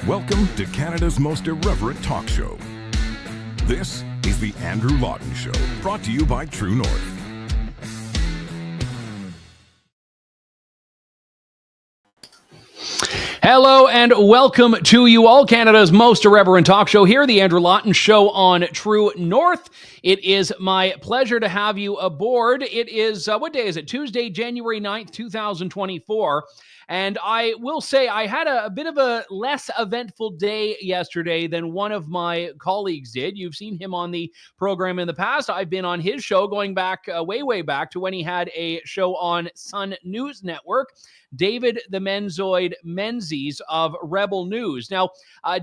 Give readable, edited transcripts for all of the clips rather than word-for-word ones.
Welcome to Canada's most irreverent talk show. This is the Andrew Lawton Show, brought to you by True North. Hello and welcome to you all, Canada's most irreverent talk show here, the Andrew Lawton Show on True North. It is my pleasure to have you aboard. It is, what day is it? Tuesday, January 9th, 2024. And I will say I had a bit of a less eventful day yesterday than one of my colleagues did. You've seen him on the program in the past. I've been on his show going back, way back to when he had a show on Sun News Network. David the Menzies of Rebel News. Now,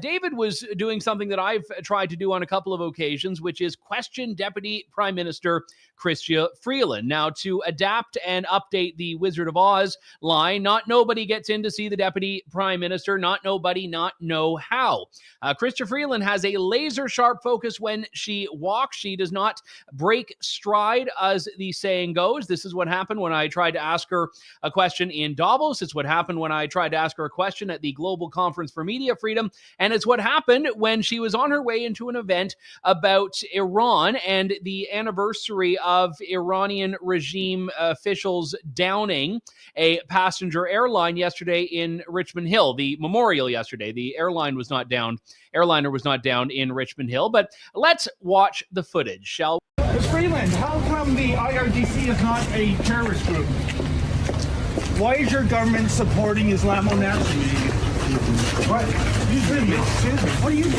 David was doing something that I've tried to do on a couple of occasions, which is question Deputy Prime Minister Chrystia Freeland. Now, to adapt and update the Wizard of Oz line, not nobody gets in to see the Deputy Prime Minister, not nobody, not know how. Chrystia Freeland has a laser-sharp focus when she walks. She does not break stride, as the saying goes. This is what happened when I tried to ask her a question in Davos. It's what happened when I tried to ask her a question at the Global Conference for Media Freedom. And it's what happened when she was on her way into an event about Iran and the anniversary of Iranian regime officials downing a passenger airline yesterday in Richmond Hill. The memorial yesterday. The airline was not downed. Airliner was not downed in Richmond Hill. But let's watch the footage, shall we? Ms. Freeland, how come the IRGC is not a terrorist group? Why is your government supporting Islamo-Nazis? What? Excuse me. What are you doing?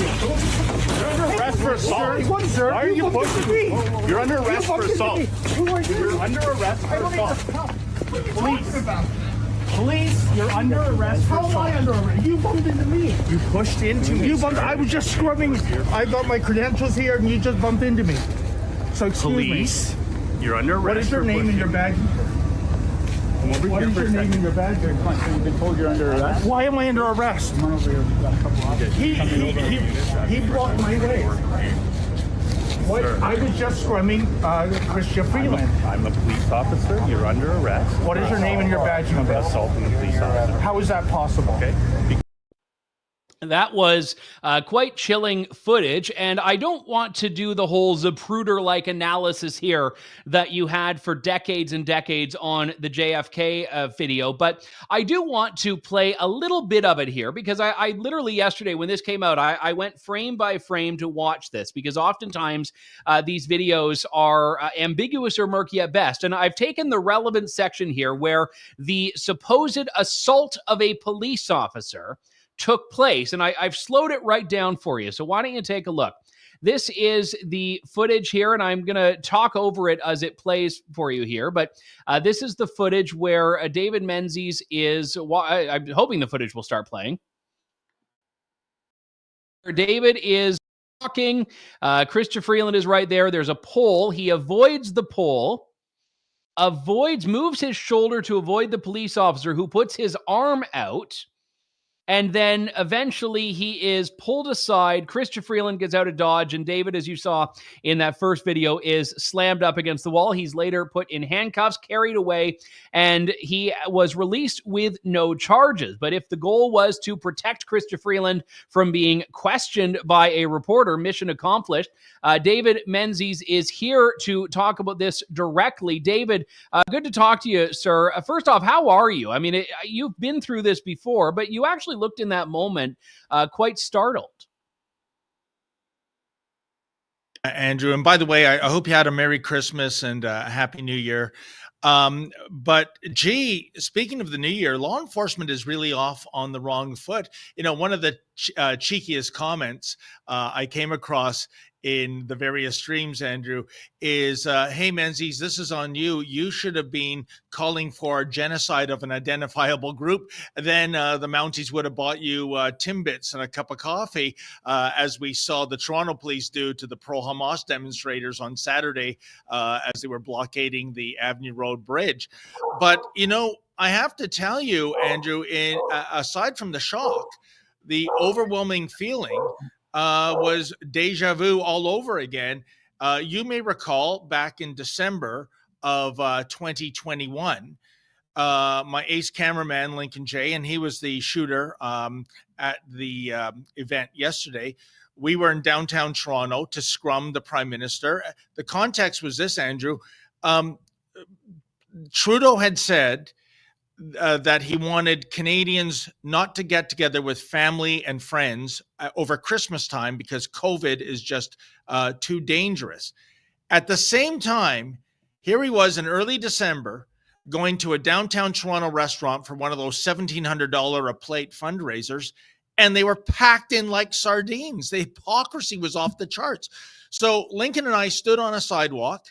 You're under arrest for assault. What, sir? Why are you pushing me? You're under arrest for assault. You're under arrest for assault. Police, you're under arrest for assault. How am I under arrest? You bumped into me. You pushed into me. I was just scrubbing. I got my credentials here and you just bumped into me. So excuse Police, you're under arrest. What is your name and your badge? What is your name and your badge? You've been told you're under arrest. Why am I under arrest? He blocked my way. What? I was just scrumming Chrystia Freeland. I'm a police officer. You're under arrest. What is your name and your badge number? Assaulting a police officer. How is that possible? Okay. That was quite chilling footage, and I don't want to do the whole Zapruder-like analysis here that you had for decades and decades on the JFK video, but I do want to play a little bit of it here, because I literally yesterday when this came out, I went frame by frame to watch this, because oftentimes these videos are ambiguous or murky at best, and I've taken the relevant section here where the supposed assault of a police officer took place, and I've slowed it right down for you. So why don't you take a look? This is the footage here, and I'm going to talk over it as it plays for you here. But this is the footage where David Menzies is... I'm hoping the footage will start playing. David is walking. Chrystia Freeland is right there. There's a pole. He avoids the pole. Moves his shoulder to avoid the police officer, who puts his arm out. And then eventually he is pulled aside. Chrystia Freeland gets out of Dodge, and David, as you saw in that first video, is slammed up against the wall. He's later put in handcuffs, carried away, and he was released with no charges. But if the goal was to protect Chrystia Freeland from being questioned by a reporter, mission accomplished. David Menzies is here to talk about this directly. David, good to talk to you, sir. First off, how are you? I mean, you've been through this before, but you actually looked in that moment quite startled. Andrew, and by the way, I hope you had a Merry Christmas and a Happy New Year. But gee, speaking of the new year, law enforcement is really off on the wrong foot. You know, one of the cheekiest comments I came across in the various streams, Andrew, is, hey, Menzies, this is on you. You should have been calling for a genocide of an identifiable group. Then the Mounties would have bought you Timbits and a cup of coffee, as we saw the Toronto police do to the pro-Hamas demonstrators on Saturday as they were blockading the Avenue Road Bridge. But, you know, I have to tell you, Andrew, aside from the shock, the overwhelming feeling was deja vu all over again. You may recall back in December of 2021, my ace cameraman, Lincoln J., and he was the shooter at the event yesterday. We were in downtown Toronto to scrum the Prime Minister. The context was this, Andrew. Trudeau had said that he wanted Canadians not to get together with family and friends over Christmas time because COVID is just too dangerous. At the same time, here he was in early December going to a downtown Toronto restaurant for one of those $1,700 a plate fundraisers, and they were packed in like sardines. The hypocrisy was off the charts. So Lincoln and I stood on a sidewalk,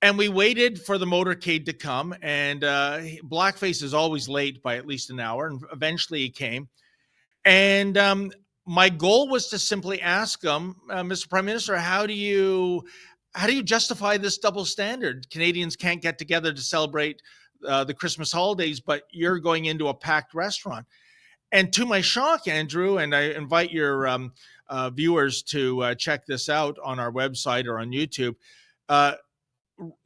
and we waited for the motorcade to come, and Blackface is always late by at least an hour, and eventually he came. And my goal was to simply ask him, Mr. Prime Minister, how do you justify this double standard? Canadians can't get together to celebrate the Christmas holidays, but you're going into a packed restaurant. And to my shock, Andrew, and I invite your viewers to check this out on our website or on YouTube,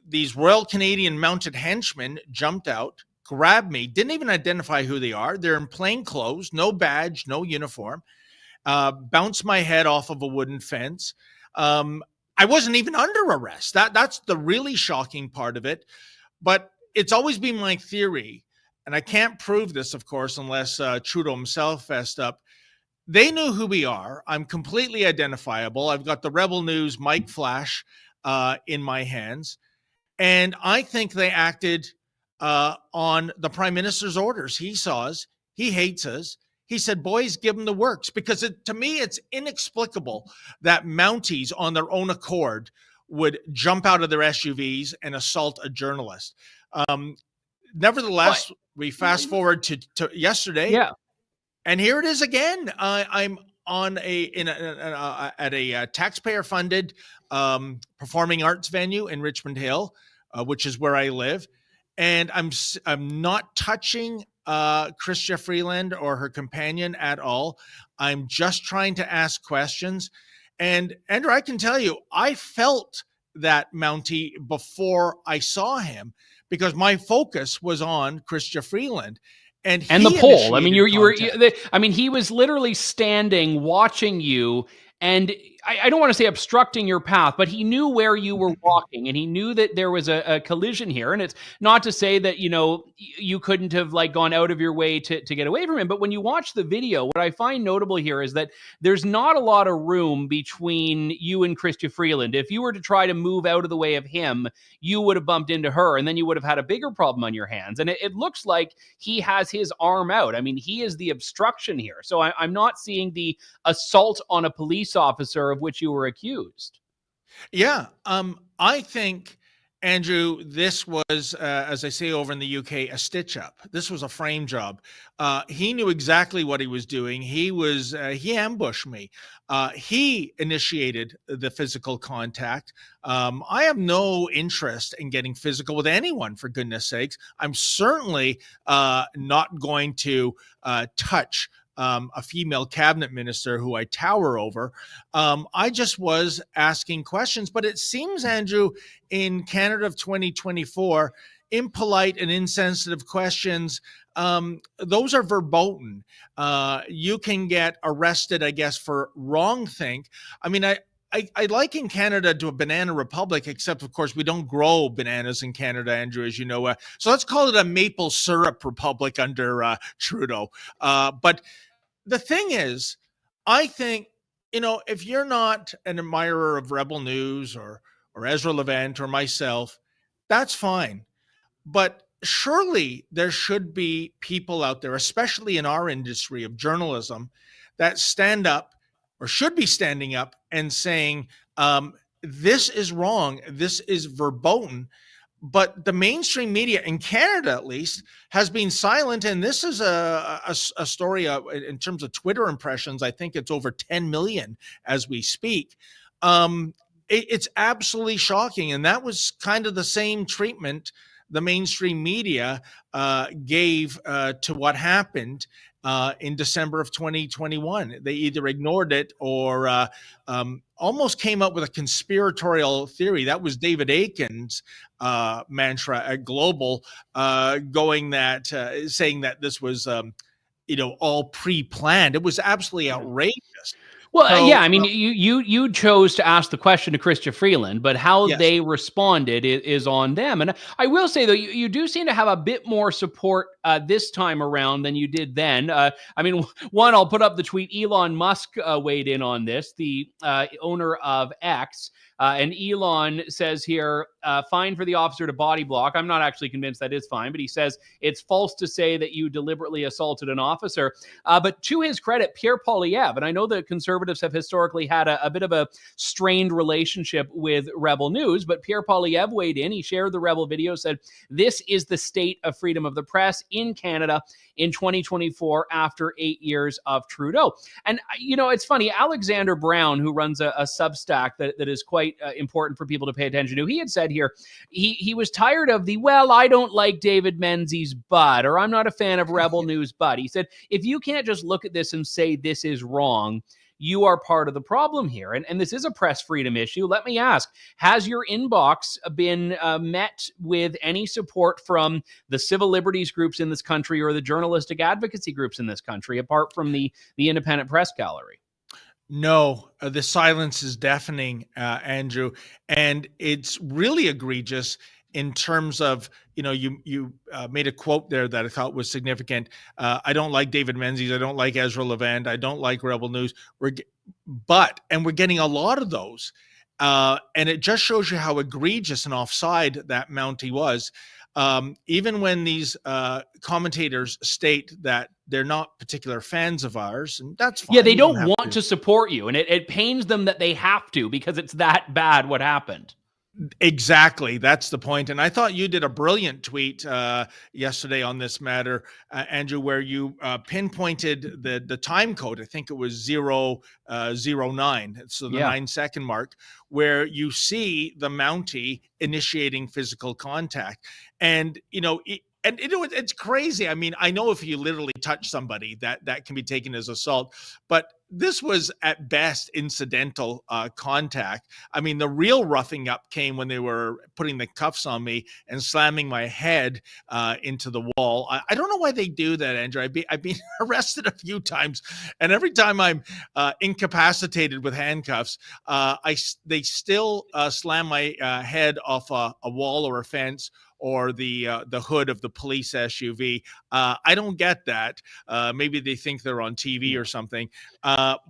these Royal Canadian Mounted Henchmen jumped out, grabbed me, didn't even identify who they are. They're in plain clothes, no badge, no uniform, bounced my head off of a wooden fence. I wasn't even under arrest. That's the really shocking part of it. But it's always been my theory, and I can't prove this, of course, unless Trudeau himself fessed up. They knew who we are. I'm completely identifiable. I've got the Rebel News mic flash in my hands. And I think they acted on the Prime Minister's orders. He saw us. He hates us. He said, boys, give them the works. Because to me, it's inexplicable that Mounties on their own accord would jump out of their SUVs and assault a journalist. Nevertheless, we fast forward to yesterday. Yeah. And here it is again. I'm on at a taxpayer-funded performing arts venue in Richmond Hill, which is where I live, and I'm not touching Chrystia Freeland or her companion at all. I'm just trying to ask questions. And Andrew, I can tell you, I felt that Mountie before I saw him because my focus was on Chrystia Freeland. And the poll. I mean, he was literally standing, watching you, and I don't want to say obstructing your path, but he knew where you were walking, and he knew that there was a collision here. And it's not to say that, you couldn't have gone out of your way to get away from him. But when you watch the video, what I find notable here is that there's not a lot of room between you and Chrystia Freeland. If you were to try to move out of the way of him, you would have bumped into her, and then you would have had a bigger problem on your hands. And it looks like he has his arm out. I mean, he is the obstruction here. So I'm not seeing the assault on a police officer of which you were accused. Yeah. I think, Andrew, this was, as I say over in the UK, a stitch up. This was a frame job. He knew exactly what he was doing. He ambushed me. He initiated the physical contact. I have no interest in getting physical with anyone, for goodness sakes. I'm certainly not going to touch a female cabinet minister who I tower over. I just was asking questions, but it seems, Andrew, in Canada of 2024, impolite and insensitive questions, those are verboten. You can get arrested, I guess, for wrongthink. I mean, I liken Canada to a banana republic, except, of course, we don't grow bananas in Canada, Andrew, as you know. So let's call it a maple syrup republic under Trudeau. But the thing is, I think, if you're not an admirer of Rebel News or Ezra Levant or myself, that's fine. But surely there should be people out there, especially in our industry of journalism, that stand up or should be standing up and saying, this is wrong, this is verboten. But the mainstream media in Canada, at least, has been silent. And this is a story in terms of Twitter impressions. I think it's over 10 million as we speak. It's absolutely shocking. And that was kind of the same treatment the mainstream media gave to what happened in December of 2021. They either ignored it or almost came up with a conspiratorial theory. That was David Aiken's mantra at Global, saying that this was all pre-planned. It was absolutely outrageous. Well, So, yeah, I mean, you chose to ask the question to Chrystia Freeland, but how yes. they responded is on them. And I will say, though, you do seem to have a bit more support this time around than you did then. I mean, one, I'll put up the tweet. Elon Musk weighed in on this, the owner of X. And Elon says here, fine for the officer to body block. I'm not actually convinced that is fine, but he says it's false to say that you deliberately assaulted an officer. But to his credit, Pierre Poilievre, and I know the conservatives have historically had a bit of a strained relationship with Rebel News, but Pierre Poilievre weighed in. He shared the Rebel video, said, this is the state of freedom of the press in Canada in 2024 after 8 years of Trudeau. And, it's funny, Alexander Brown, who runs a Substack that is quite important for people to pay attention to, he had said here, he was tired of I don't like David Menzies, but, or I'm not a fan of Rebel News, but. He said, if you can't just look at this and say this is wrong, you are part of the problem here. And this is a press freedom issue. Let me ask, has your inbox been met with any support from the civil liberties groups in this country or the journalistic advocacy groups in this country, apart from the Independent Press Gallery? No, the silence is deafening, Andrew, and it's really egregious in terms of, you made a quote there that I thought was significant. I don't like David Menzies. I don't like Ezra Levant. I don't like Rebel News. We're getting a lot of those. And it just shows you how egregious and offside that Mountie was. Even when these commentators state that they're not particular fans of ours, and that's fine. Yeah, they don't want to support you, and it pains them that they have to because it's that bad what happened. Exactly. That's the point. And I thought you did a brilliant tweet yesterday on this matter, Andrew, where you pinpointed the time code. I think it was 009. So the 9-second mark, where you see the Mountie initiating physical contact. And, it's crazy. I mean, I know if you literally touch somebody, that can be taken as assault, but this was at best incidental contact. I mean, the real roughing up came when they were putting the cuffs on me and slamming my head into the wall. I don't know why they do that, Andrew. I've been arrested a few times, and every time I'm incapacitated with handcuffs, they still slam my head off a wall or a fence, or the hood of the police SUV. I don't get that. Maybe they think they're on TV or something.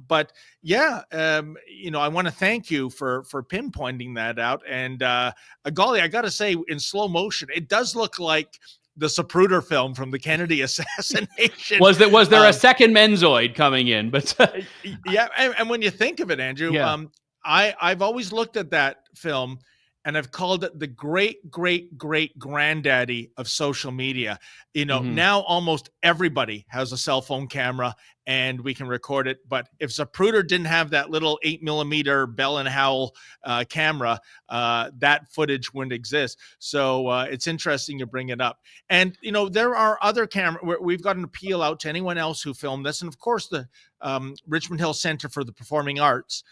But yeah, I want to thank you for pinpointing that out. And golly, I got to say, in slow motion, it does look like the Zapruder film from the Kennedy assassination. Was there a second Menzoid coming in? But yeah, and when you think of it, Andrew, I've always looked at that film, and I've called it the great, great, great granddaddy of social media. Now almost everybody has a cell phone camera and we can record it. But if Zapruder didn't have that little 8mm Bell and Howell camera, that footage wouldn't exist. So it's interesting you bring it up. And, there are other cameras. We've got an appeal out to anyone else who filmed this. And of course, the Richmond Hill Center for the Performing Arts,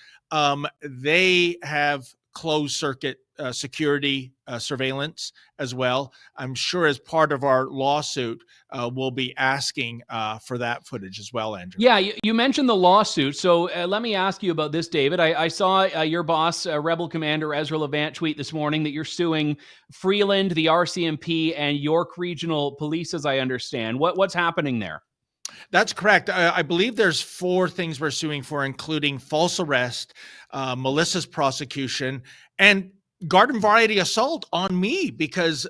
they have closed circuit security surveillance as well. I'm sure as part of our lawsuit, we'll be asking for that footage as well, Andrew. Yeah, you mentioned the lawsuit. So let me ask you about this, David. I saw your boss, Rebel Commander Ezra Levant, tweet this morning that you're suing Freeland, the RCMP, and York Regional Police, as I understand. What's happening there? That's correct. I believe there's 4 things we're suing for, including false arrest, malicious prosecution, and garden variety assault on me because,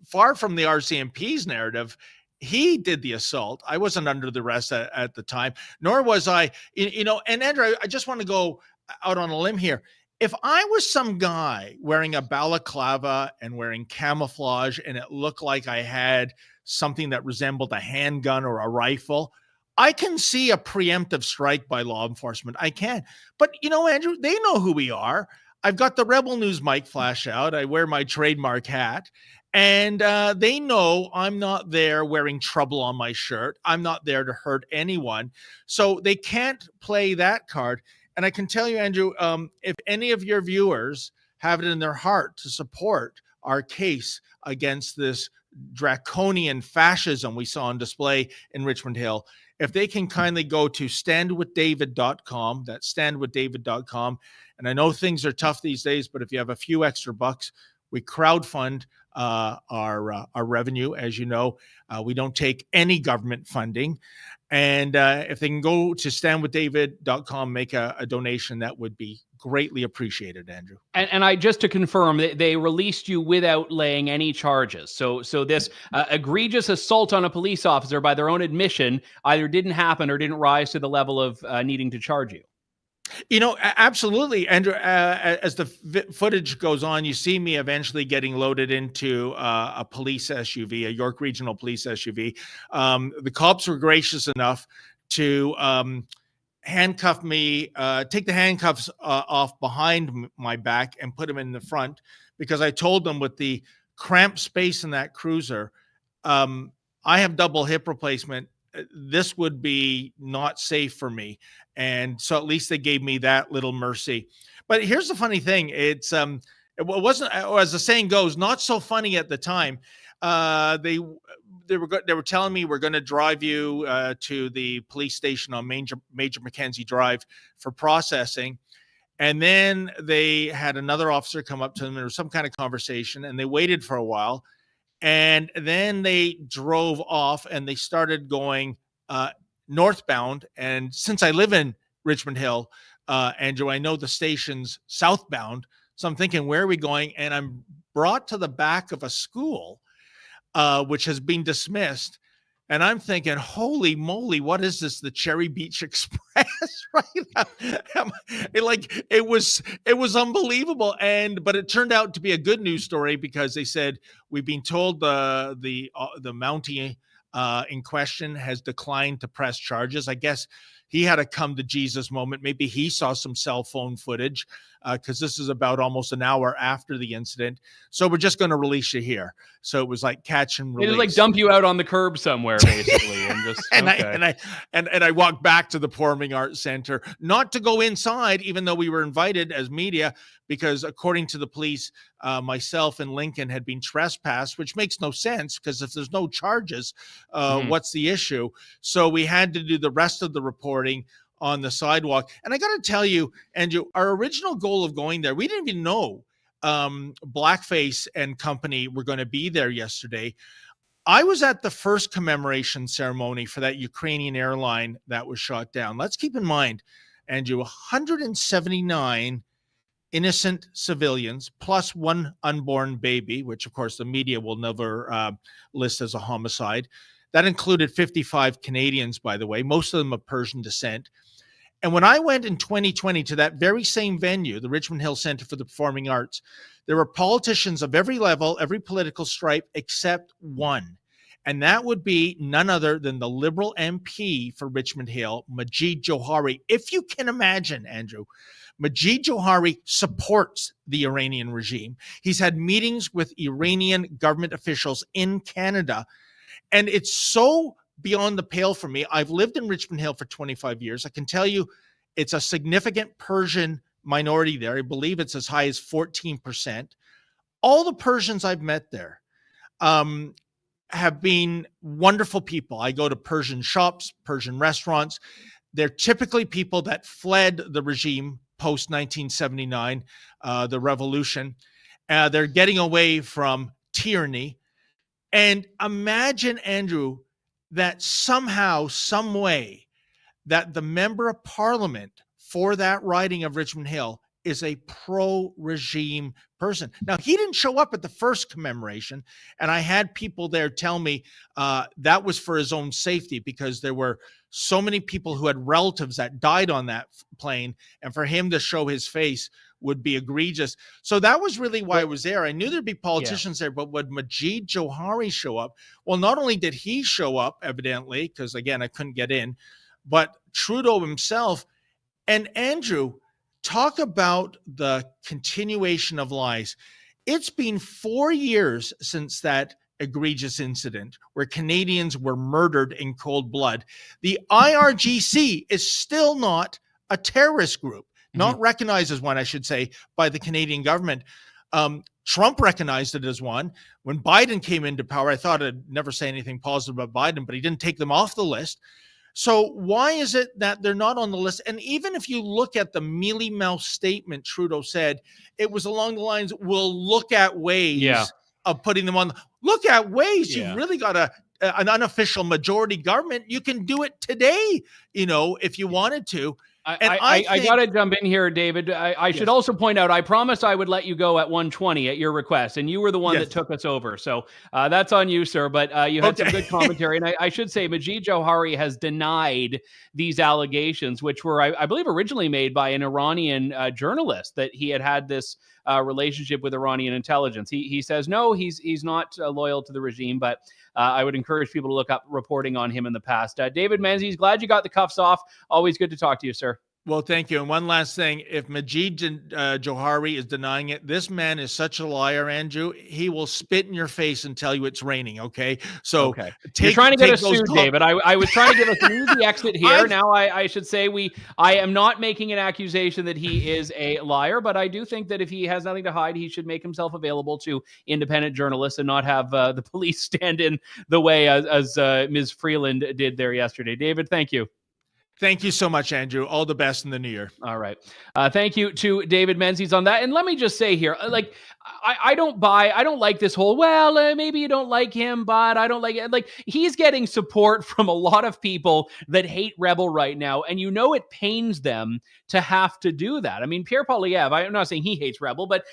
far from the RCMP's narrative, he did the assault. I wasn't under the arrest at the time, nor was I, and Andrew, I just want to go out on a limb here. If I was some guy wearing a balaclava and wearing camouflage and it looked like I had something that resembled a handgun or a rifle, I can see a preemptive strike by law enforcement. I can. But, Andrew, they know who we are. I've got the Rebel News mic flash out. I wear my trademark hat. And they know I'm not there wearing trouble on my shirt. I'm not there to hurt anyone. So they can't play that card. And I can tell you, Andrew, if any of your viewers have it in their heart to support our case against this draconian fascism we saw on display in Richmond Hill, if they can kindly go to standwithdavid.com, that's standwithdavid.com. And I know things are tough these days, but if you have a few extra bucks, we crowdfund our revenue. As you know, we don't take any government funding. And if they can go to standwithdavid.com, make a donation, that would be greatly appreciated, Andrew. And I just to confirm, they released you without laying any charges. So this egregious assault on a police officer, by their own admission, either didn't happen or didn't rise to the level of needing to charge you. Absolutely, Andrew. As the footage goes on, you see me eventually getting loaded into a police SUV, a York Regional Police SUV. The cops were gracious enough to handcuff me, take the handcuffs off behind my back and put them in the front, because I told them with the cramped space in that cruiser, I have double hip replacement. This would be not safe for me. And so at least they gave me that little mercy. But here's the funny thing. It wasn't, as the saying goes, not so funny at the time. They were telling me, we're going to drive you to the police station on Major Mackenzie Drive for processing. And then they had another officer come up to them. There was some kind of conversation, and they waited for a while. And then they drove off and they started going northbound. And since I live in Richmond Hill, Andrew, I know the station's southbound. So I'm thinking, where are we going? And I'm brought to the back of a school, which has been dismissed. And I'm thinking, holy moly, what is this? The Cherry Beach Express, right? It was unbelievable. But it turned out to be a good news story, because they said, we've been told the Mountie in question has declined to press charges. I guess he had a come to Jesus moment. Maybe he saw some cell phone footage, because this is about almost an hour after the incident. So we're just going to release you here. So it was like catch and release. It was like dump you out on the curb somewhere, basically, and just and I walked back to the Performing Arts Center, not to go inside, even though we were invited as media, because according to the police, myself and Lincoln had been trespassed, which makes no sense, because if there's no charges, what's the issue? So we had to do the rest of the reporting on the sidewalk. And I got to tell you, Andrew, our original goal of going there, we didn't even know Blackface and company were going to be there yesterday. I was at the first commemoration ceremony for that Ukrainian airline that was shot down. Let's keep in mind, Andrew, 179 innocent civilians plus one unborn baby, which of course the media will never list as a homicide. That included 55 Canadians, by the way, most of them of Persian descent. And when I went in 2020 to that very same venue, the Richmond Hill Center for the Performing Arts, there were politicians of every level, every political stripe, except one. And that would be none other than the Liberal MP for Richmond Hill, Majid Johari. If you can imagine, Andrew, Majid Johari supports the Iranian regime. He's had meetings with Iranian government officials in Canada. And it's so beyond the pale for me. I've lived in Richmond Hill for 25 years. I can tell you it's a significant Persian minority there. I believe it's as high as 14%. All the Persians I've met there have been wonderful people. I go to Persian shops, Persian restaurants. They're typically people that fled the regime post-1979, the revolution. They're getting away from tyranny. And imagine, Andrew, that somehow, some way, that the member of parliament for that riding of Richmond Hill is a pro-regime person. Now, he didn't show up at the first commemoration, and I had people there tell me that was for his own safety, because there were so many people who had relatives that died on that plane, and for him to show his face would be egregious. So that was really why I was there. I knew there'd be politicians there, but would Majid Johari show up? Well, not only did he show up, evidently, because again, I couldn't get in, but Trudeau himself. And Andrew, talk about the continuation of lies. It's been 4 years since that egregious incident where Canadians were murdered in cold blood. The IRGC is still not a terrorist group. Not recognized as one, I should say, by the Canadian government. Trump recognized it as one. When Biden came into power, I thought I'd never say anything positive about Biden, but he didn't take them off the list. So why is it that they're not on the list? And even if you look at the mealy-mouthed statement Trudeau said, it was along the lines, we'll look at ways of putting them on. Look at ways. You've really got an unofficial majority government. You can do it today, if you wanted to. I got to jump in here, David. I should also point out, I promised I would let you go at 1:20 at your request, and you were the one that took us over. So that's on you, sir. But you had some good commentary. And I should say, Majid Jauhari has denied these allegations, which were, I believe, originally made by an Iranian journalist, that he had this relationship with Iranian intelligence. He says, no, he's not loyal to the regime, but I would encourage people to look up reporting on him in the past. David Menzies, glad you got the cuffs off. Always good to talk to you, sir. Well, thank you. And one last thing, if Majid Jauhari is denying it, this man is such a liar, Andrew. He will spit in your face and tell you it's raining, okay? So you're trying to get us sued, David. I was trying to give us an easy exit here. Now I should say I am not making an accusation that he is a liar, but I do think that if he has nothing to hide, he should make himself available to independent journalists and not have the police stand in the way as Ms. Freeland did there yesterday. David, thank you. Thank you so much, Andrew. All the best in the new year. All right. Thank you to David Menzies on that. And let me just say here, I don't like this whole, maybe you don't like him, but I don't like it. Like, he's getting support from a lot of people that hate Rebel right now. And it pains them to have to do that. I mean, Pierre Poilievre, I'm not saying he hates Rebel, but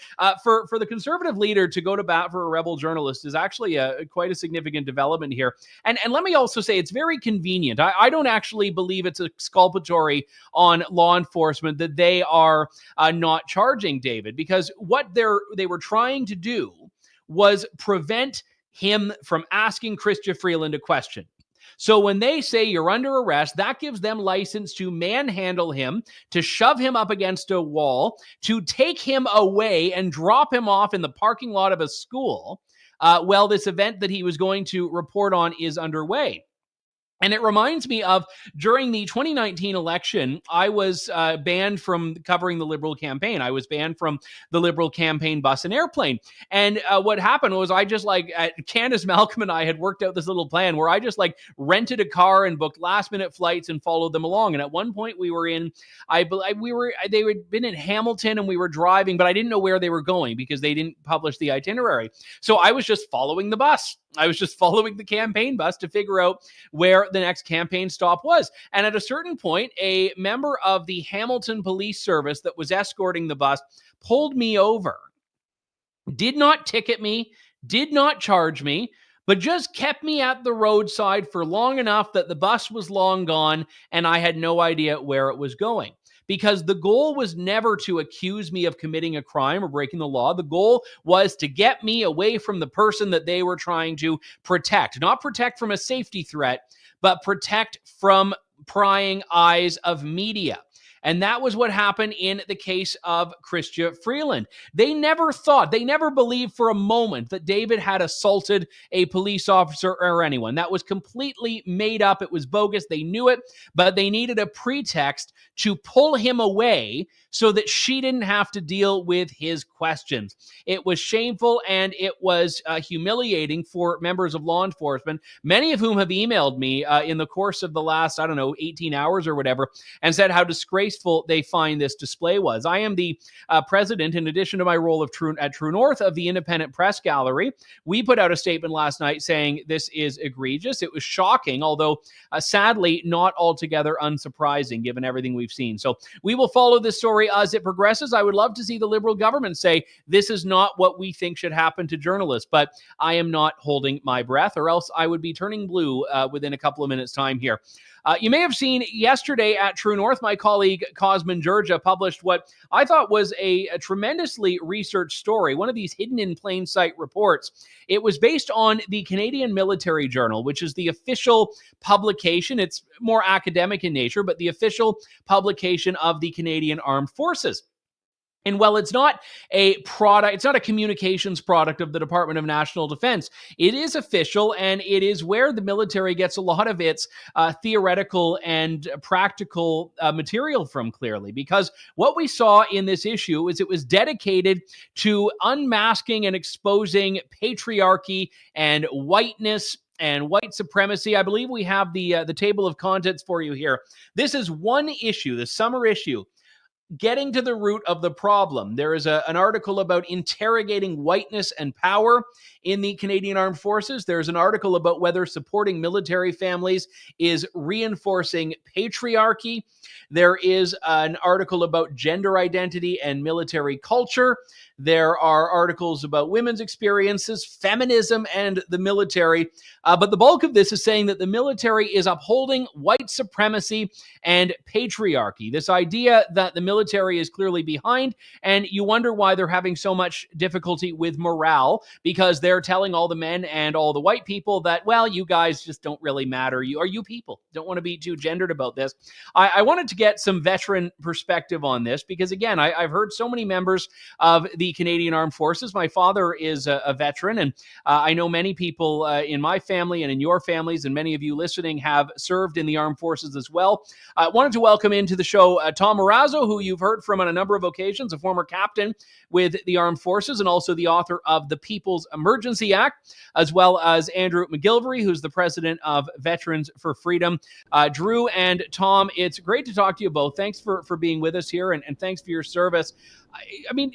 for the conservative leader to go to bat for a Rebel journalist is actually quite a significant development here. And let me also say, it's very convenient. I don't actually believe it's exculpatory on law enforcement that they are not charging David, because what they were trying to do was prevent him from asking Chrystia Freeland a question. So when they say you're under arrest, that gives them license to manhandle him, to shove him up against a wall, to take him away and drop him off in the parking lot of a school while this event that he was going to report on is underway. And it reminds me of during the 2019 election, I was banned from covering the Liberal campaign. I was banned from the Liberal campaign bus and airplane. And what happened was Candace Malcolm and I had worked out this little plan where I just rented a car and booked last minute flights and followed them along. And at one point we were in, they had been in Hamilton and we were driving, but I didn't know where they were going because they didn't publish the itinerary. So I was just following the bus. I was just following the campaign bus to figure out where the next campaign stop was. And at a certain point, a member of the Hamilton Police Service that was escorting the bus pulled me over, did not ticket me, did not charge me, but just kept me at the roadside for long enough that the bus was long gone and I had no idea where it was going. Because the goal was never to accuse me of committing a crime or breaking the law. The goal was to get me away from the person that they were trying to protect. Not protect from a safety threat, but protect from prying eyes of media. And that was what happened in the case of Chrystia Freeland. They never believed for a moment that David had assaulted a police officer or anyone. That was completely made up. It was bogus. They knew it, but they needed a pretext to pull him away so that she didn't have to deal with his questions. It was shameful and it was humiliating for members of law enforcement, many of whom have emailed me in the course of the last, 18 hours or whatever, and said how disgraceful they find this display was. I am the president, in addition to my role at True North, of the Independent Press Gallery. We put out a statement last night saying this is egregious. It was shocking, although sadly not altogether unsurprising given everything we've seen. So we will follow this story as it progresses. I would love to see the Liberal government say this is not what we think should happen to journalists, but I am not holding my breath, or else I would be turning blue within a couple of minutes' time here. You may have seen yesterday at True North, my colleague Cosmin Georgia published what I thought was a tremendously researched story, one of these hidden in plain sight reports. It was based on the Canadian Military Journal, which is the official publication. It's more academic in nature, but the official publication of the Canadian Armed Forces. And while it's not a product, it's not a communications product of the Department of National Defense, it is official, and it is where the military gets a lot of its theoretical and practical material from, clearly. Because what we saw in this issue is it was dedicated to unmasking and exposing patriarchy and whiteness and white supremacy. I believe we have the table of contents for you here. This is one issue, the summer issue, getting to the root of the problem. There is an article about interrogating whiteness and power in the Canadian Armed Forces. There's an article about whether supporting military families is reinforcing patriarchy. There is an article about gender identity and military culture. There are articles about women's experiences, feminism, and the military. But the bulk of this is saying that the military is upholding white supremacy and patriarchy. This idea that the military is clearly behind, and you wonder why they're having so much difficulty with morale, because they're telling all the men and all the white people that, well, you guys just don't really matter. You people don't want to be too gendered about this. I wanted to get some veteran perspective on this because, again, I've heard so many members of the Canadian Armed Forces. My father is a veteran, and I know many people in my family and in your families, and many of you listening have served in the armed forces as well. I wanted to welcome into the show Tom Marazzo, who you've heard from on a number of occasions, a former captain with the armed forces and also the author of the People's Emergency Act, as well as Andrew MacGillivray, who's the president of Veterans for Freedom. Drew and Tom, it's great to talk to you both. Thanks for being with us here, and thanks for your service. I mean,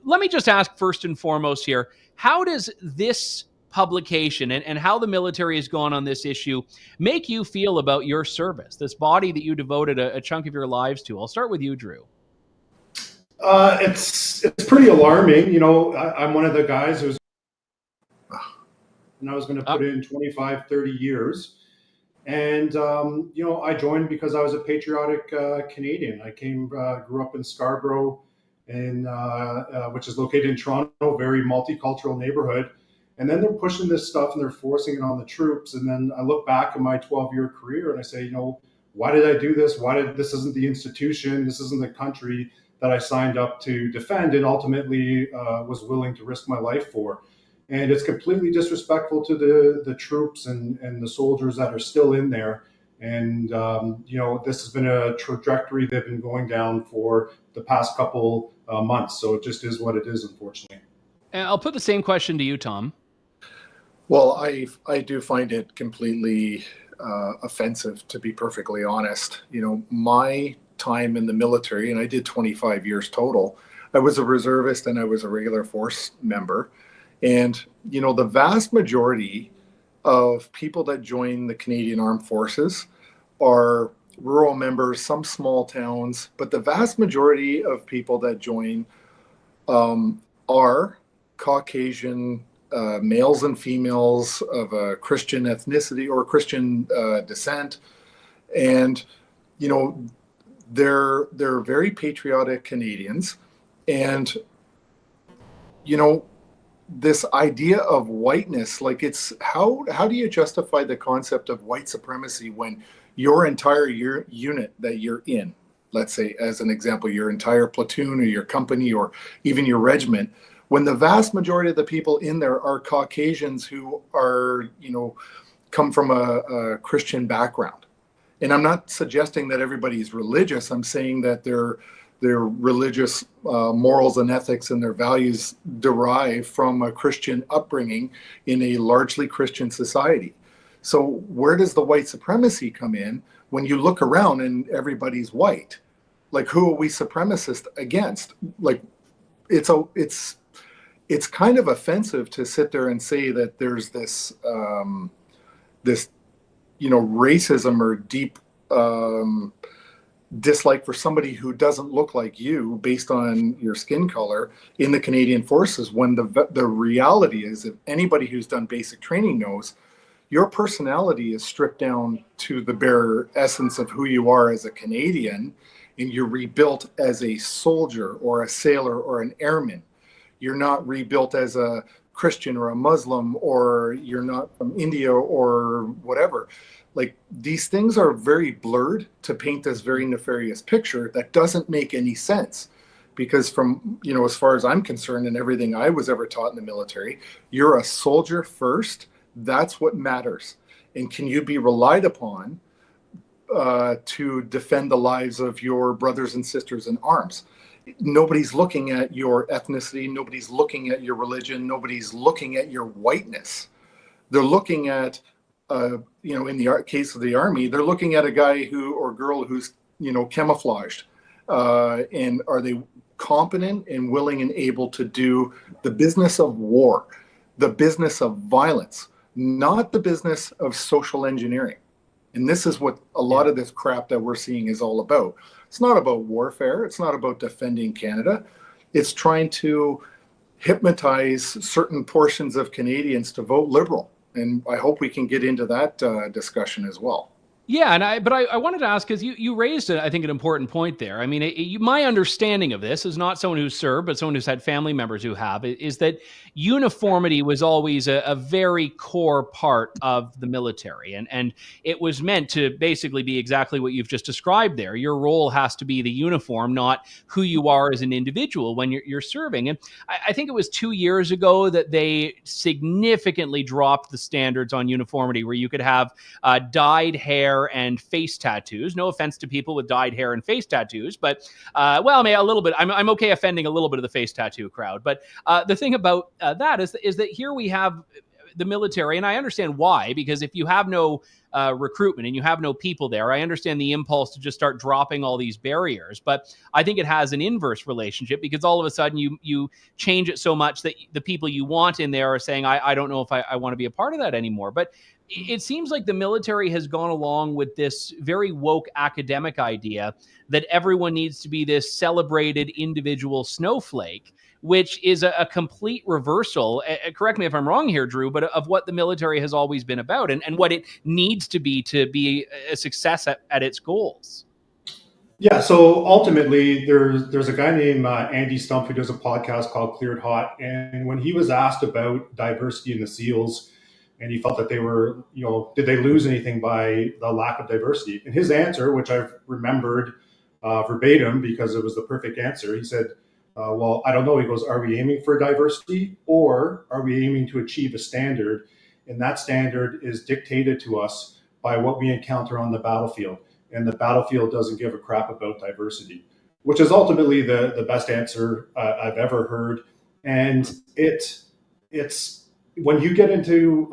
let me just ask first and foremost here, how does this publication and how the military has gone on this issue make you feel about your service, this body that you devoted a chunk of your lives to? I'll start with you, Drew. It's pretty alarming. You know, I'm one of the guys who's, and I was going to put in 25, 30 years. And, you know, I joined because I was a patriotic Canadian. I grew up in Scarborough, which is located in Toronto, very multicultural neighborhood. And then they're pushing this stuff and they're forcing it on the troops. And then I look back at my 12-year career and I say, you know, why did I do this? This isn't the institution, this isn't the country that I signed up to defend and ultimately was willing to risk my life for. And it's completely disrespectful to the troops and the soldiers that are still in there. And, you know, this has been a trajectory they've been going down for the past couple months. So it just is what it is, unfortunately. And I'll put the same question to you, Tom. Well, I do find it completely offensive, to be perfectly honest. You know, my time in the military, and I did 25 years total, I was a reservist and I was a regular force member. And, you know, the vast majority of people that join the Canadian Armed Forces are rural members, some small towns, but the vast majority of people that join are Caucasian males and females of a Christian ethnicity or Christian descent. And, you know, they're very patriotic Canadians. And, you know, this idea of whiteness, like it's how do you justify the concept of white supremacy when your entire unit that you're in, let's say as an example, your entire platoon or your company or even your regiment, when the vast majority of the people in there are Caucasians who are, you know, come from a Christian background. And I'm not suggesting that everybody's religious. I'm saying that their religious morals and ethics and their values derive from a Christian upbringing in a largely Christian society. So where does the white supremacy come in when you look around and everybody's white? Like, who are we supremacist against? Like, it's kind of offensive to sit there and say that there's this you know, racism or deep dislike for somebody who doesn't look like you based on your skin color in the Canadian Forces, when the reality is that anybody who's done basic training knows your personality is stripped down to the bare essence of who you are as a Canadian, and you're rebuilt as a soldier or a sailor or an airman. You're not rebuilt as a Christian or a Muslim, or you're not from India or whatever. Like, these things are very blurred to paint this very nefarious picture that doesn't make any sense. because from, you know, as far as I'm concerned and everything I was ever taught in the military, you're a soldier first. That's what matters. And can you be relied upon to defend the lives of your brothers and sisters in arms? Nobody's looking at your ethnicity. Nobody's looking at your religion. Nobody's looking at your whiteness. They're looking at, you know, in the case of the Army, they're looking at a guy who or girl who's, you know, camouflaged. And are they competent and willing and able to do the business of war, the business of violence, not the business of social engineering? And this is what a lot of this crap that we're seeing is all about. It's not about warfare. It's not about defending Canada. It's trying to hypnotize certain portions of Canadians to vote Liberal. And I hope we can get into that discussion as well. Yeah, and I wanted to ask, because you raised, I think, an important point there. I mean, my understanding of this is not someone who's served, but someone who's had family members who have, is that uniformity was always a very core part of the military. And it was meant to basically be exactly what you've just described there. Your role has to be the uniform, not who you are as an individual when you're serving. And I think it was 2 years ago that they significantly dropped the standards on uniformity, where you could have dyed hair and face tattoos. No offense to people with dyed hair and face tattoos, but well, maybe a little bit. I'm okay offending a little bit of the face tattoo crowd. But the thing about that is that here we have the military, and I understand why, because if you have no recruitment and you have no people there, I understand the impulse to just start dropping all these barriers. But I think it has an inverse relationship, because all of a sudden you change it so much that the people you want in there are saying, I don't know if I want to be a part of that anymore. But it seems like the military has gone along with this very woke academic idea that everyone needs to be this celebrated individual snowflake, which is a complete reversal. Correct me if I'm wrong here, Drew, but of what the military has always been about and what it needs to be a success at its goals. Yeah, so ultimately, there's a guy named Andy Stump who does a podcast called Cleared Hot, and when he was asked about diversity in the SEALs, and he felt that they were, you know, did they lose anything by the lack of diversity? And his answer, which I've remembered verbatim because it was the perfect answer, he said, well, I don't know. He goes, are we aiming for diversity, or are we aiming to achieve a standard? And that standard is dictated to us by what we encounter on the battlefield. And the battlefield doesn't give a crap about diversity, which is ultimately the best answer I've ever heard. And it's when you get into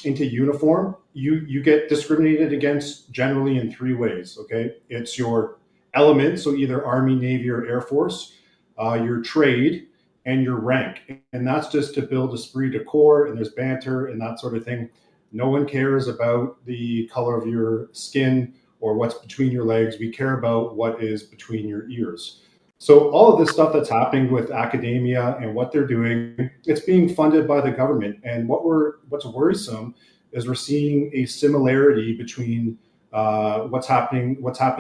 uniform, you get discriminated against generally in three ways. Okay, it's your element, so either Army, Navy, or Air Force, your trade, and your rank, and that's just to build esprit de corps. And there's banter and that sort of thing. No one cares about the color of your skin or what's between your legs. We care about what is between your ears. So all of this stuff that's happening with academia and what they're doing, it's being funded by the government. And what's worrisome is we're seeing a similarity between what's happened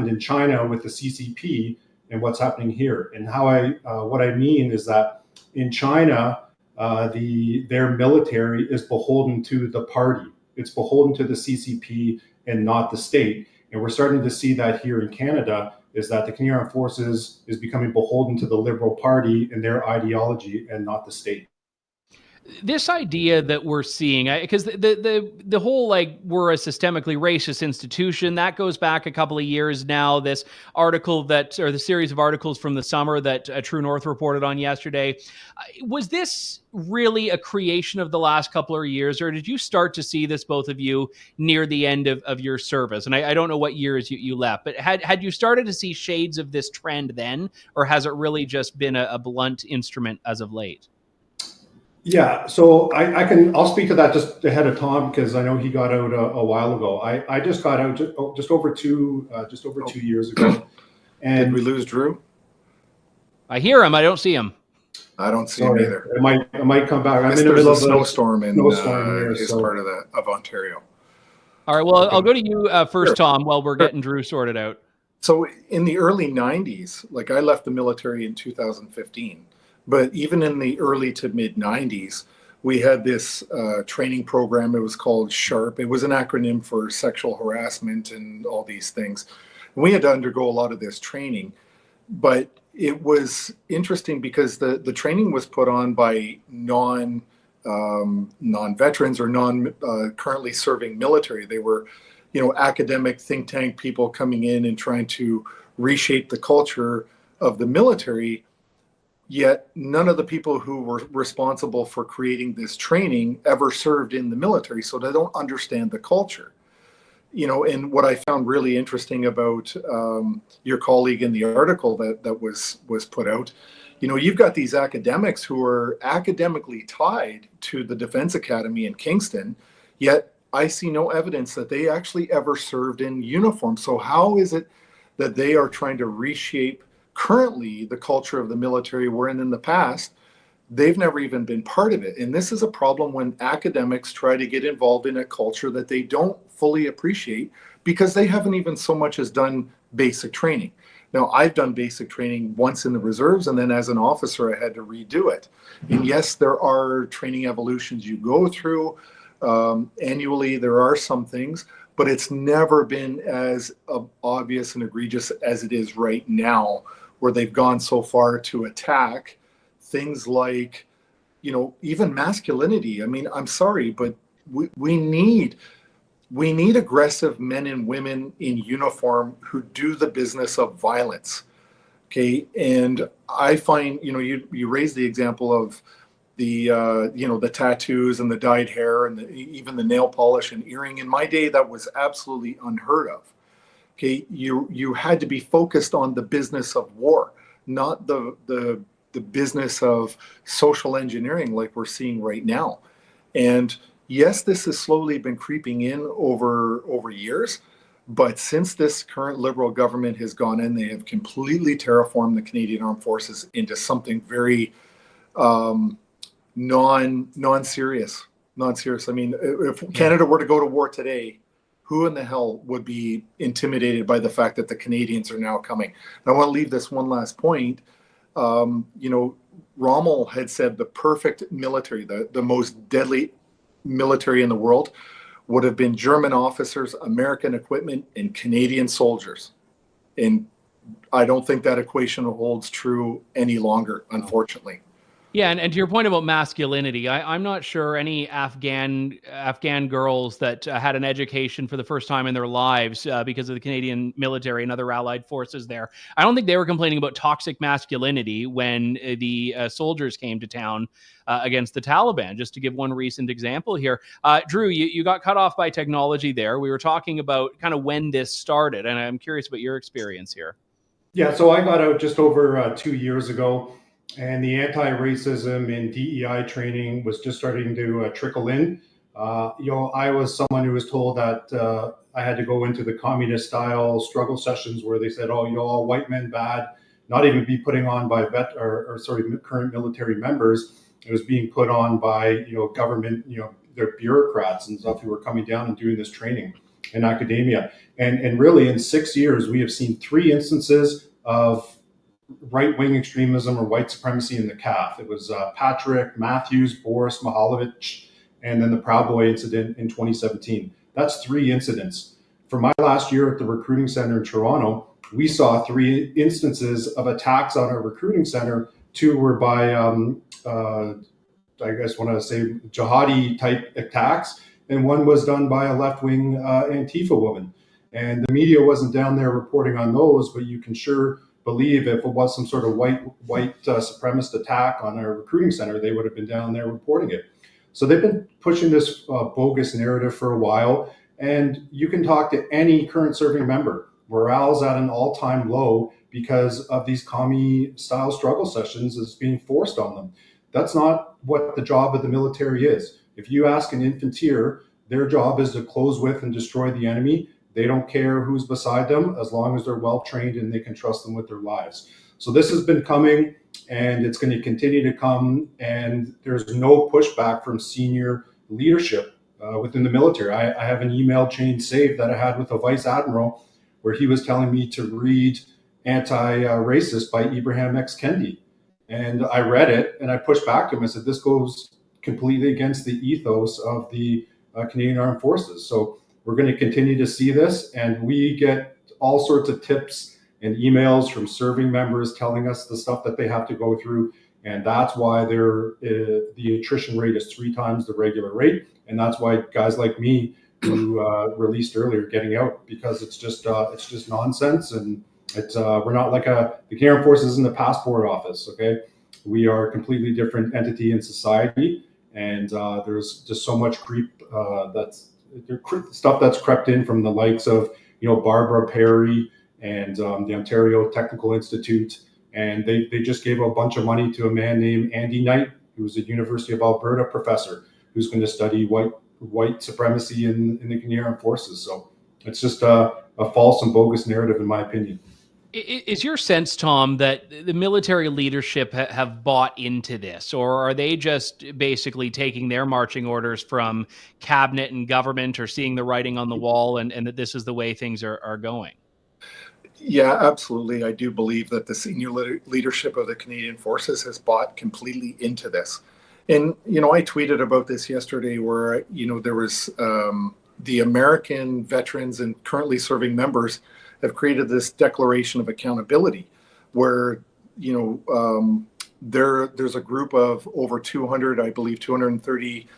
in China with the CCP and what's happening here. And what I mean is that in China, their military is beholden to the party. It's beholden to the CCP and not the state. And we're starting to see that here in Canada, is that the Canadian Armed Forces is becoming beholden to the Liberal Party and their ideology and not the state. This idea that we're seeing, because the whole, like, we're a systemically racist institution, that goes back a couple of years now. This article or the series of articles from the summer that True North reported on yesterday, was this really a creation of the last couple of years, or did you start to see this, both of you, near the end of your service? And I don't know what years you left, but had you started to see shades of this trend then, or has it really just been a blunt instrument as of late? Yeah, so I'll speak to that just ahead of Tom, because I know he got out a while ago. I just got out just over 2 years ago. And did we lose Drew? I hear him. I don't see him. I don't see him either. It might come back. I'm in the middle of a snowstorm in here, his part of Ontario. All right. Well, I'll go to you first, Tom, while we're getting Drew sorted out. So in the early 90s, like, I left the military in 2015. But even in the early to mid 90s, we had this training program. It was called SHARP. It was an acronym for sexual harassment and all these things. And we had to undergo a lot of this training. But it was interesting because the training was put on by non-veterans or currently serving military. They were, academic think tank people coming in and trying to reshape the culture of the military. Yet none of the people who were responsible for creating this training ever served in the military, so they don't understand the culture. And what I found really interesting about your colleague in the article that was put out, you've got these academics who are academically tied to the Defense Academy in Kingston, yet I see no evidence that they actually ever served in uniform. So how is it that they are trying to reshape currently the culture of the military, wherein in the past, they've never even been part of it? And this is a problem when academics try to get involved in a culture that they don't fully appreciate because they haven't even so much as done basic training. Now, I've done basic training once in the reserves, and then as an officer, I had to redo it. And yes, there are training evolutions you go through. Annually, there are some things, but it's never been as obvious and egregious as it is right now, where they've gone so far to attack things like, even masculinity. I mean, I'm sorry, but we need aggressive men and women in uniform who do the business of violence. Okay. And I find, you raised the example of the, the tattoos and the dyed hair and even the nail polish and earring. In my day, that was absolutely unheard of. Okay. You had to be focused on the business of war, not the business of social engineering like we're seeing right now. And yes, this has slowly been creeping in over years, but since this current Liberal government has gone in, they have completely terraformed the Canadian Armed Forces into something very non-serious. I mean, if Canada were to go to war today, who in the hell would be intimidated by the fact that the Canadians are now coming? And I want to leave this one last point. Rommel had said the perfect military, the most deadly military in the world, would have been German officers, American equipment, and Canadian soldiers. And I don't think that equation holds true any longer, unfortunately. Yeah, and to your point about masculinity, I'm not sure any Afghan girls that had an education for the first time in their lives because of the Canadian military and other allied forces there. I don't think they were complaining about toxic masculinity when the soldiers came to town against the Taliban, just to give one recent example here. Drew, you got cut off by technology there. We were talking about kind of when this started, and I'm curious about your experience here. Yeah, so I got out just over 2 years ago. And the anti-racism and DEI training was just starting to trickle in. I was someone who was told that I had to go into the communist-style struggle sessions where they said, "Oh, all white men bad," not even be putting on by current military members. It was being put on by government, their bureaucrats and stuff who were coming down and doing this training in academia. And really, in 6 years, we have seen 3 instances of right-wing extremism or white supremacy in the CAF. It was Patrick, Matthews, Boris, Mihaljevic, and then the Proud Boy incident in 2017. That's 3 incidents. For my last year at the recruiting center in Toronto, we saw 3 instances of attacks on our recruiting center. 2 were by, jihadi type attacks, and 1 was done by a left-wing Antifa woman. And the media wasn't down there reporting on those, but you can sure believe if it was some sort of white supremacist attack on our recruiting center, they would have been down there reporting it. So they've been pushing this bogus narrative for a while, and you can talk to any current serving member. Morale's at an all-time low because of these commie-style struggle sessions that's being forced on them. That's not what the job of the military is. If you ask an infantier, their job is to close with and destroy the enemy. They don't care who's beside them as long as they're well trained and they can trust them with their lives. So this has been coming, and it's going to continue to come, and there's no pushback from senior leadership within the military. I have an email chain saved that I had with a vice admiral where he was telling me to read Anti-Racist by Ibrahim X. Kendi. And I read it and I pushed back to him. I said, this goes completely against the ethos of the Canadian Armed Forces. So we're going to continue to see this, and we get all sorts of tips and emails from serving members telling us the stuff that they have to go through. And that's why the attrition rate is 3 times the regular rate. And that's why guys like me who released earlier getting out, because it's just nonsense. And it's we're not like the Canadian Forces isn't the passport office. Okay, we are a completely different entity in society, and there's just so much stuff that's crept in from the likes of Barbara Perry and the Ontario Technical Institute, and they just gave a bunch of money to a man named Andy Knight, who was a University of Alberta professor who's going to study white supremacy in the Canadian Armed Forces. So it's just a false and bogus narrative, in my opinion. Is your sense, Tom, that the military leadership have bought into this, or are they just basically taking their marching orders from cabinet and government, or seeing the writing on the wall and that this is the way things are going? Yeah, absolutely. I do believe that the senior leadership of the Canadian Forces has bought completely into this. And, I tweeted about this yesterday where, there was the American veterans and currently serving members have created this declaration of accountability where, there's a group of over 200, I believe 230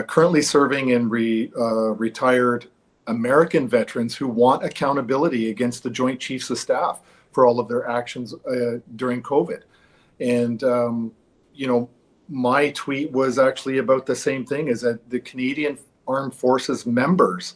currently serving and retired American veterans who want accountability against the Joint Chiefs of Staff for all of their actions during COVID. And, my tweet was actually about the same thing, is that the Canadian Armed Forces members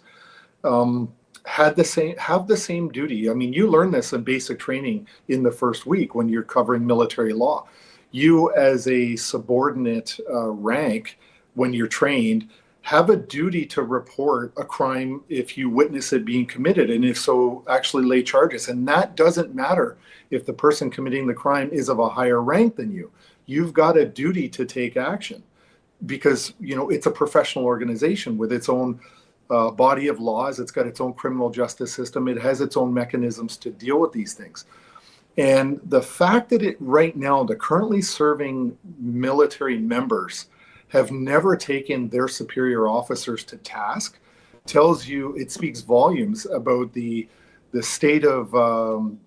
have the same duty. I mean, you learn this in basic training in the first week when you're covering military law. You, as a subordinate rank, when you're trained, have a duty to report a crime if you witness it being committed, and if so, actually lay charges. And that doesn't matter if the person committing the crime is of a higher rank than you. You've got a duty to take action because, it's a professional organization with its own body of laws. It's got its own criminal justice system. It has its own mechanisms to deal with these things. And the fact that right now, the currently serving military members have never taken their superior officers to task tells you, it speaks volumes about the state of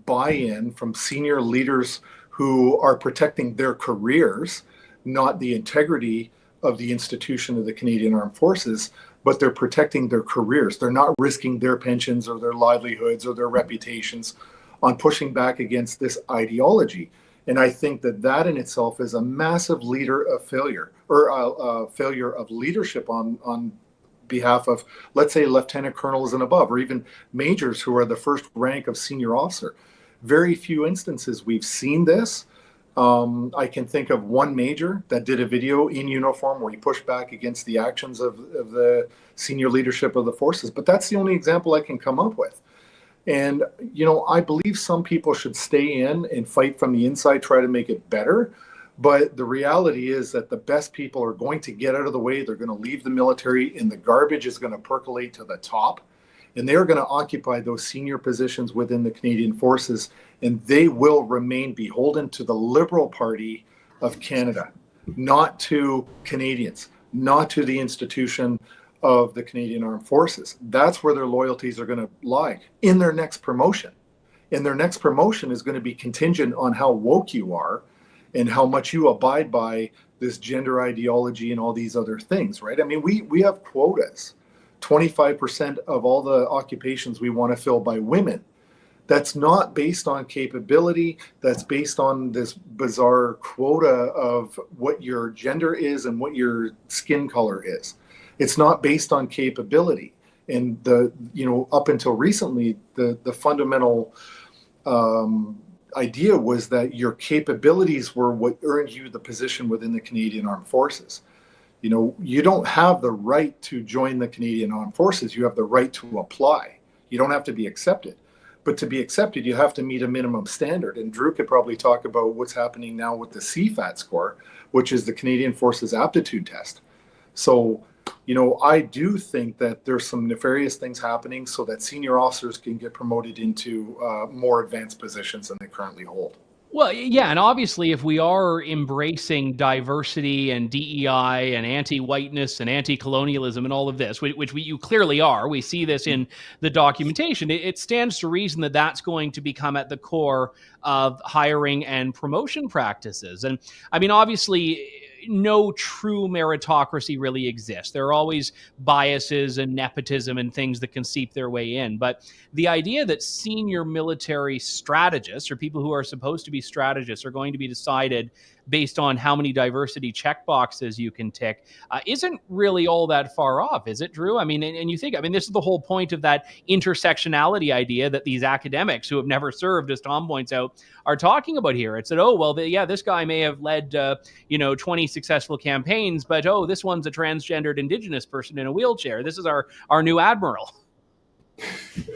buy-in from senior leaders who are protecting their careers, not the integrity of the institution of the Canadian Armed Forces, but they're protecting their careers. They're not risking their pensions or their livelihoods or their reputations on pushing back against this ideology. And I think that in itself is a massive failure of leadership on behalf of, let's say, lieutenant colonels and above, or even majors who are the first rank of senior officer. Very few instances we've seen this. I can think of one major that did a video in uniform where he pushed back against the actions of the senior leadership of the forces, but that's the only example I can come up with. And, I believe some people should stay in and fight from the inside, try to make it better. But the reality is that the best people are going to get out of the way. They're going to leave the military, and the garbage is going to percolate to the top. And they're going to occupy those senior positions within the Canadian Forces, and they will remain beholden to the Liberal Party of Canada, not to Canadians, not to the institution of the Canadian Armed Forces. That's where their loyalties are going to lie in their next promotion. And their next promotion is going to be contingent on how woke you are and how much you abide by this gender ideology and all these other things, right? I mean, we have quotas. 25% of all the occupations we want to fill by women. That's not based on capability. That's based on this bizarre quota of what your gender is and what your skin color is. It's not based on capability. And up until recently, the fundamental idea was that your capabilities were what earned you the position within the Canadian Armed Forces. You don't have the right to join the Canadian Armed Forces. You have the right to apply. You don't have to be accepted. But to be accepted, you have to meet a minimum standard. And Drew could probably talk about what's happening now with the CFAT score, which is the Canadian Forces aptitude test. So, I do think that there's some nefarious things happening so that senior officers can get promoted into more advanced positions than they currently hold. Well, yeah, and obviously, if we are embracing diversity and DEI and anti-whiteness and anti-colonialism and all of this, which you clearly are, we see this in the documentation. It stands to reason that that's going to become at the core of hiring and promotion practices. And I mean, obviously, no true meritocracy really exists. There are always biases and nepotism and things that can seep their way in. But the idea that senior military strategists or people who are supposed to be strategists are going to be decided based on how many diversity check boxes you can tick isn't really all that far off, is it, Drew? I mean, and you think, I mean, this is the whole point of that intersectionality idea that these academics who have never served, as Tom points out, are talking about here. It's that, oh, well, yeah, this guy may have led, 20 successful campaigns, but, oh, this one's a transgendered Indigenous person in a wheelchair. This is our new admiral.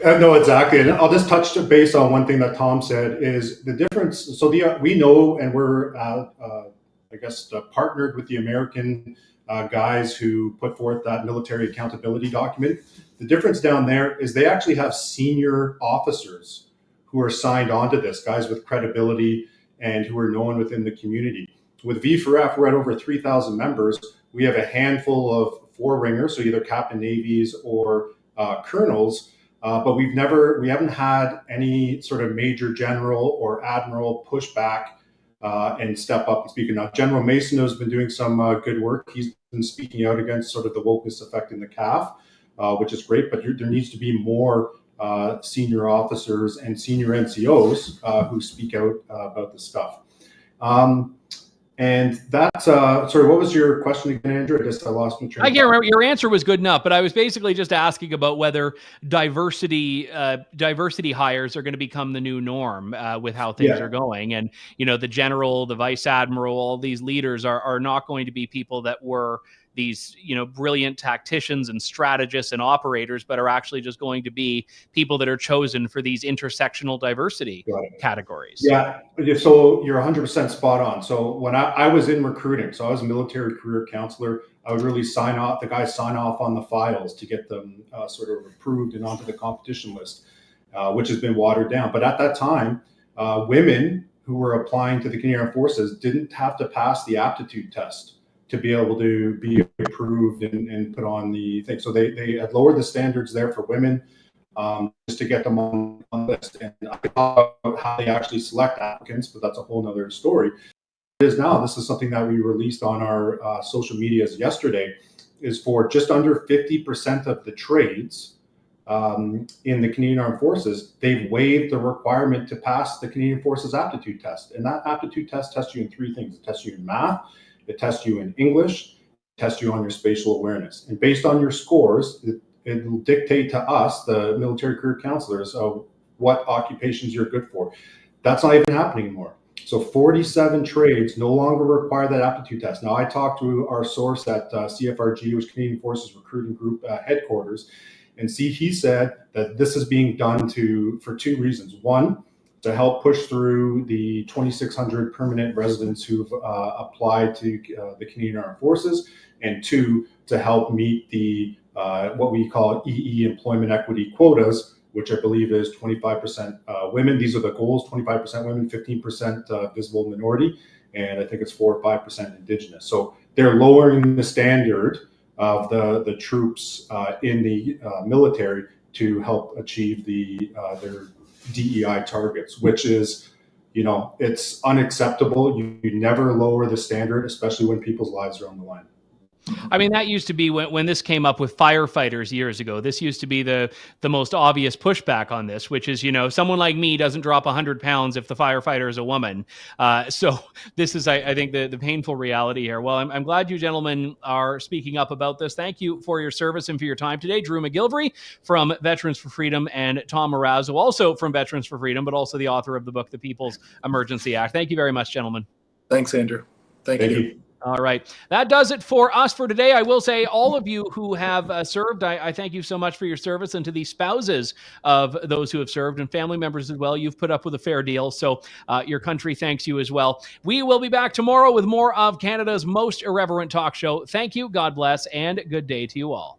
No, exactly. And I'll just touch base on one thing that Tom said is the difference. So we know, and we're, partnered with the American guys who put forth that military accountability document. The difference down there is they actually have senior officers who are signed onto this, guys with credibility and who are known within the community. With V4F, we're at over 3,000 members. We have a handful of four-ringers, so either captain navies or colonels. But we haven't had any sort of major general or admiral pushback and step up and speak. Now, General Mason has been doing some good work. He's been speaking out against sort of the wokeness effect in the CAF, which is great. But there needs to be more senior officers and senior NCOs who speak out about this stuff. And that's sorry, what was your question again, Andrew? I lost my train. I can't remember. Your answer was good enough, but I was basically just asking about whether diversity hires are going to become the new norm with how things are going. And, the general, the vice admiral, all these leaders are not going to be people that were these, brilliant tacticians and strategists and operators, but are actually just going to be people that are chosen for these intersectional diversity categories. Yeah, so you're 100% spot on. So when I was in recruiting, so I was a military career counselor, I would really sign off on the files to get them sort of approved and onto the competition list, which has been watered down. But at that time, women who were applying to the Canadian Armed Forces didn't have to pass the aptitude test to be able to be approved and put on the thing. So they had lowered the standards there for women just to get them on the list. And I talk about how they actually select applicants, but that's a whole nother story. It is now, this is something that we released on our social medias yesterday, is for just under 50% of the trades in the Canadian Armed Forces, they've waived the requirement to pass the Canadian Forces aptitude test. And that aptitude test tests you in three things. It tests you in math, it tests you in English, it tests you on your spatial awareness. And based on your scores, it will dictate to us, the military career counselors, what occupations you're good for. That's not even happening anymore. So 47 trades no longer require that aptitude test. Now, I talked to our source at CFRG, which is Canadian Forces Recruiting Group headquarters, and he said that this is being done for two reasons. One, to help push through the 2,600 permanent residents who've applied to the Canadian Armed Forces, and two, to help meet the what we call EE employment equity quotas, which I believe is 25% women. These are the goals: 25% women, 15% visible minority, and I think it's 4 or 5% Indigenous. So they're lowering the standard of the troops in the military to help achieve their DEI targets, which is, it's unacceptable. You never lower the standard, especially when people's lives are on the line. I mean, that used to be when this came up with firefighters years ago. This used to be the most obvious pushback on this, which is, someone like me doesn't drop 100 pounds if the firefighter is a woman. So this is, I think, the painful reality here. Well, I'm glad you gentlemen are speaking up about this. Thank you for your service and for your time today. Drew MacGillivray from Veterans for Freedom, and Tom Marazzo, also from Veterans for Freedom, but also the author of the book, The People's Emergency Act. Thank you very much, gentlemen. Thanks, Andrew. Thank you. All right. That does it for us for today. I will say, all of you who have served, I thank you so much for your service, and to the spouses of those who have served and family members as well. You've put up with a fair deal, so your country thanks you as well. We will be back tomorrow with more of Canada's most irreverent talk show. Thank you, God bless, and good day to you all.